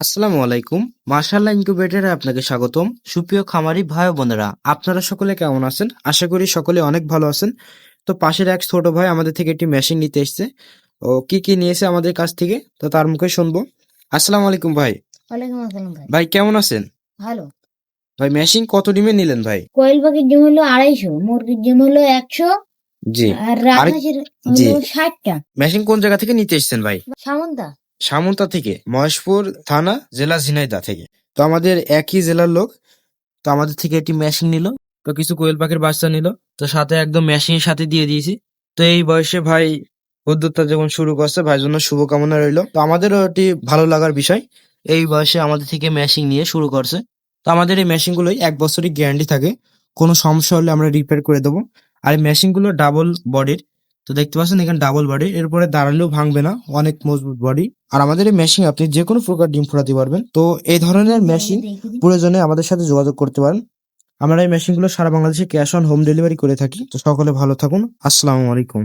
আসসালামু আলাইকুম। মাশাআল্লাহ ইনকিউবেটরে আপনাকে স্বাগতম। সুপ্রিয় খামারি ভাই ও বোনেরা, আপনারা সকলে কেমন আছেন? আশা করি সকলে অনেক ভালো আছেন। তো পাশের এক ছোট ভাই আমাদের থেকে একটি মেশিন নিতে এসেছে। ও কি কি নিয়েছে আমাদের কাছ থেকে তো তার মুখে শুনবো। আসসালামু আলাইকুম ভাই। ওয়ালাইকুম আসসালাম ভাই। ভাই কেমন আছেন? ভালো। ভাই মেশিন কত ডিমে নিলেন ভাই? কোয়েল পাখির ডিম হলো 250, মুরগির ডিম হলো 100, জি। আর আরেক রাজহাঁসের জি। হলো 60টা। মেশিন কোন জায়গা থেকে নিতে এসেছেন ভাই? সামন্তা। সামন্তা থেকে, মহেশপুর থানা, জেলা ঝিনাইদহ থেকে। তো আমাদের একই জেলার লোক। তো আমাদের থেকে একটি মেশিন নিল। তো কিছু কোয়েল পাখির বাচ্চা নিল। তো সাথে একদম মেশিনের সাথে দিয়ে দিয়েছি। তো এই বয়সে ভাই উদ্যোক্তা যখন শুরু করছে, ভাইয়ের জন্য শুভকামনা রইলো। তো আমাদেরও এটি ভালো লাগার বিষয়। এই বয়সে আমাদের থেকে মেশিন নিয়ে শুরু করছে। তো আমাদের এই মেশিনগুলোই 1 বছরই গ্যারান্টি থাকে। কোনো সমস্যা হলে আমরা রিপেয়ার করে দেবো। আর এই মেশিনগুলো ডাবল বডির। তো দেখতে পাচ্ছেন এখানে ডাবল বডি, এরপরে দাঁড়ালেও ভাঙবে না, অনেক মজবুত বডি। আর আমাদের এই মেশিন আপনি যে কোনো প্রকার ডিম ফোটাতে পারবেন। তো এই ধরনের মেশিন প্রয়োজনে আমাদের সাথে যোগাযোগ করতে পারেন। আমরা এই মেশিনগুলো সারা বাংলাদেশে ক্যাশ অন হোম ডেলিভারি করে থাকি। তো সকলে ভালো থাকুন। আসসালামু আলাইকুম।